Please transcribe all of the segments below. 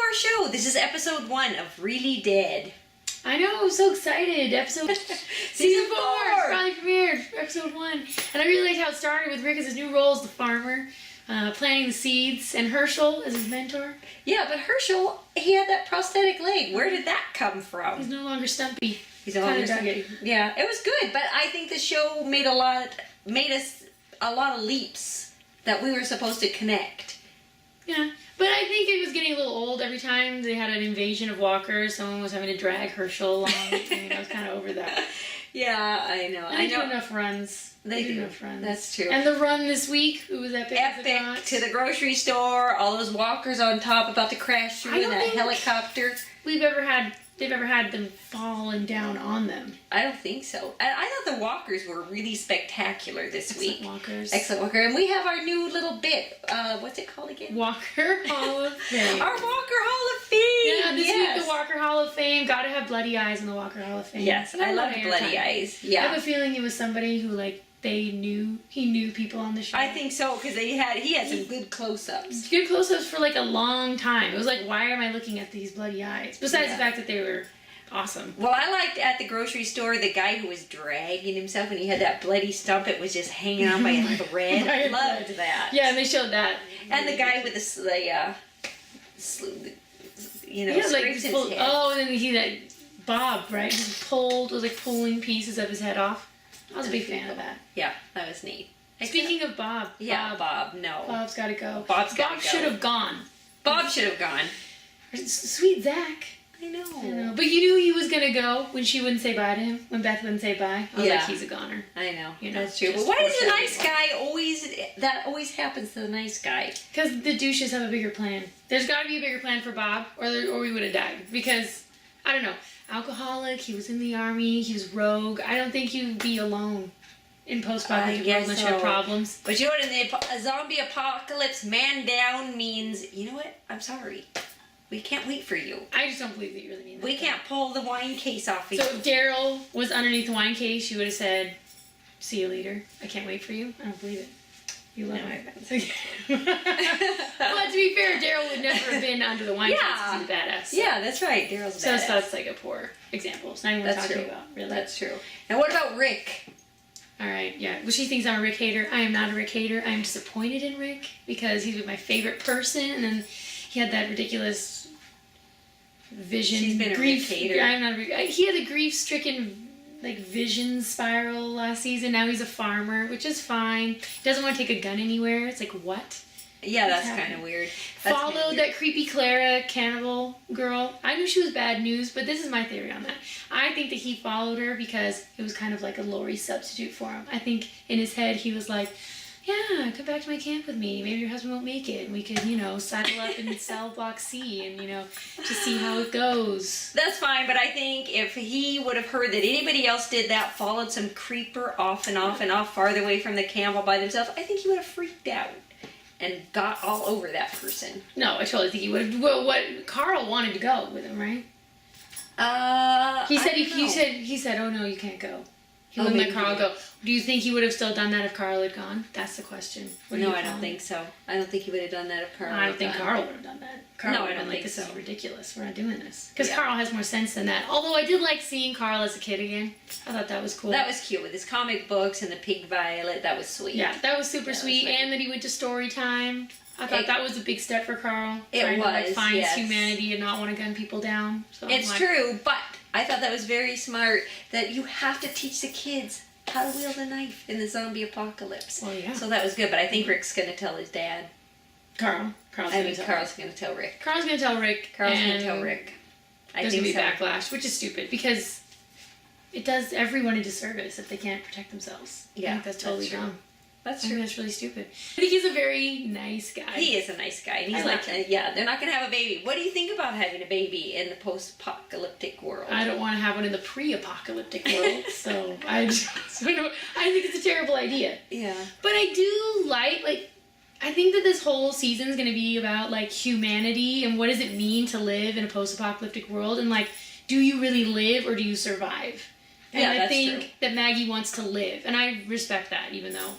our show. This is episode 1 of Really Dead. I know, I'm so excited. Episode Season 4 finally premiered, episode 1. And I really liked how it started with Rick as his new role as the farmer, planting the seeds, and Herschel as his mentor. Yeah, but Herschel, he had that prosthetic leg. Where did that come from? He's no longer stumpy. He's no longer stumpy. Yeah, it was good, but I think the show made us a lot of leaps that we were supposed to connect. Yeah, but I think it was getting a little old every time they had an invasion of walkers. Someone was having to drag Herschel along. I was kind of over that. Yeah, I know. They do enough runs. They do enough runs. That's true. And the run this week, it was epic. Epic to the grocery store. All those walkers on top about to crash through in that helicopter. They've ever had them falling down on them. I don't think so. I thought the walkers were really spectacular this week. Excellent Walker. And we have our new little bit. What's it called again? Walker Hall of Fame. Our Walker Hall of Fame. Yeah, this week the Walker Hall of Fame. Gotta have bloody eyes in the Walker Hall of Fame. Yes, I love bloody eyes. Yeah. I have a feeling it was somebody who he knew people on the show. I think so, because he had some good close-ups. Good close-ups for a long time. It was like, why am I looking at these bloody eyes? Besides the fact that they were awesome. Well, I liked at the grocery store the guy who was dragging himself and he had that bloody stump. It was just hanging on by a thread. I loved that. Yeah, and they showed that. And the guy with the scrapes his head. Oh, and then Bob, right? He was pulling pieces of his head off. I was a big fan of that. Yeah, that was neat. Speaking of Bob. Yeah, Bob, no. Bob's gotta go. Bob should have gone. Bob should have gone. Sweet Zach. I know. But you knew he was gonna go when she wouldn't say bye to him, when Beth wouldn't say bye. I was like, he's a goner. I know. That's true. But why does the nice guy always happens to the nice guy? Because the douches have a bigger plan. There's gotta be a bigger plan for Bob, or we would have died. Because, I don't know, alcoholic, he was in the army, he was rogue. I don't think you'd be alone in post-apocalyptic world unless you have problems. But you know what, in the zombie apocalypse, man down means, you know what, I'm sorry. We can't wait for you. I just don't believe that you really mean that. We can't pull the wine case off of you. So if Daryl was underneath the wine case, you would have said, see you later. I can't wait for you. I don't believe it. You love my events. But to be fair, Daryl would never have been under the wine case because he's a badass. So. Yeah, that's right. Daryl's a badass. So that's a poor example. It's not even what we're talking about, really. That's true. Now what about Rick? Alright, yeah. Well, she thinks I'm a Rick hater. I am not a Rick hater. I am disappointed in Rick because he's my favorite person, and then he had that ridiculous vision. She's been grief. A Rick hater. I'm not a Rick. He had a grief-stricken vision spiral last season. Now he's a farmer, which is fine. He doesn't want to take a gun anywhere. It's like, what? Yeah, that's kind of weird. Followed that creepy Clara cannibal girl. I knew she was bad news, but this is my theory on that. I think that he followed her because it was kind of like a Lori substitute for him. I think in his head he was like, yeah, come back to my camp with me. Maybe your husband won't make it. And we could, saddle up in cell block C and, just see how it goes. That's fine, but I think if he would have heard that anybody else did that, followed some creeper off and off farther away from the camp all by themselves, I think he would have freaked out and got all over that person. No, I totally think he would have. Well, Carl wanted to go with him, right? He said, oh no, you can't go. He wouldn't let Carl go. Do you think he would have still done that if Carl had gone? That's the question. No, I don't think so. I don't think he would have done that if Carl had gone. I don't think Carl would have done that. Carl would have been like, this is ridiculous. We're not doing this. Because Carl has more sense than that. Although I did like seeing Carl as a kid again. I thought that was cool. That was cute with his comic books and the pig Violet. That was sweet. Yeah, that was super sweet. And that he went to story time. I thought that was a big step for Carl. Trying to find his humanity and not want to gun people down. So it's true, but I thought that was very smart that you have to teach the kids how to wield a knife in the zombie apocalypse. Well, yeah. So that was good, but I think Rick's going to tell his dad. Carl's going to tell Rick. Carl's going to tell Rick. Carl's going to tell Rick. There's going to be backlash, which is stupid because it does everyone a disservice if they can't protect themselves. I think that's totally dumb. That's true. I think that's really stupid. I think he's a very nice guy. He is a nice guy. And he's they're not going to have a baby. What do you think about having a baby in the post-apocalyptic world? I don't want to have one in the pre-apocalyptic world, so I think it's a terrible idea. Yeah. But I do I think that this whole season is going to be about, humanity and what does it mean to live in a post-apocalyptic world, and, do you really live or do you survive? And I think that Maggie wants to live, and I respect that, even though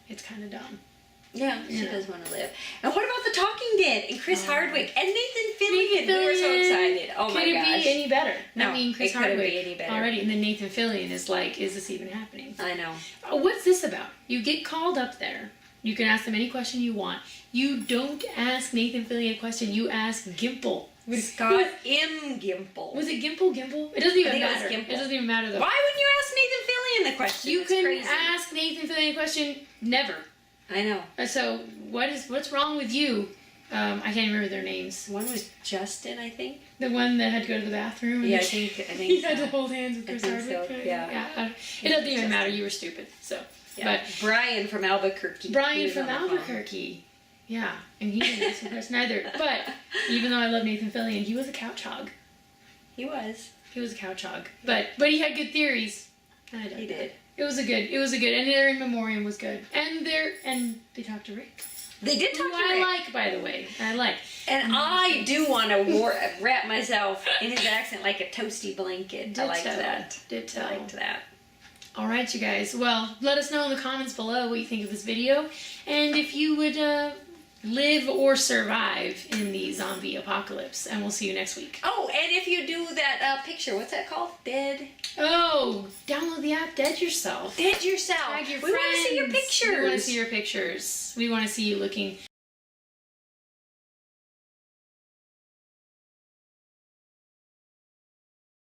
it's kind of dumb. Yeah, she does want to live. And what about the Talking Dead and Chris Hardwick and Nathan Fillion? Oh my Could it gosh. be any better? No, I mean, Chris it couldn't be Hardwick any better. already, and then Nathan Fillion is like, is this even happening? I know. What's this about? You get called up there. You can ask them any question you want. You don't ask Nathan Fillion a question. You ask Gimple. Scott M. Gimple. Was it Gimple? It doesn't even think it was matter. Gimple. It doesn't even matter though. Why wouldn't you ask Nathan Fillion the question? You That's can crazy. ask Nathan Fillion a question. Never. I know. So what's wrong with you? I can't even remember their names. One was Justin, I think. The one that had to go to the bathroom. Yeah, I he think had so. to hold hands with I Chris think Hardwick. so, yeah. It doesn't even matter. You were stupid. So, Yeah. but Brian from Albuquerque. He Brian was from on the phone. Albuquerque. Yeah, and he didn't ask a question either. But even though I love Nathan Fillion, he was a couch hog. He was. He was a couch hog. But he had good theories. He did. It was a good, and their in memoriam was good. And they talked to Rick. They did talk Who to I Rick. like, by the way. I like. And I do want to wrap myself in his accent like a toasty blanket. I liked that. Ditto. I liked that. All right, you guys. Well, let us know in the comments below what you think of this video, and if you would live or survive in the zombie apocalypse. And we'll see you next week. Oh, and if you do that picture, what's that called? Dead? Oh, download the app Dead Yourself. Dead yourself. Tag your We want to see your friends. pictures. We want to see your pictures. We want to see you looking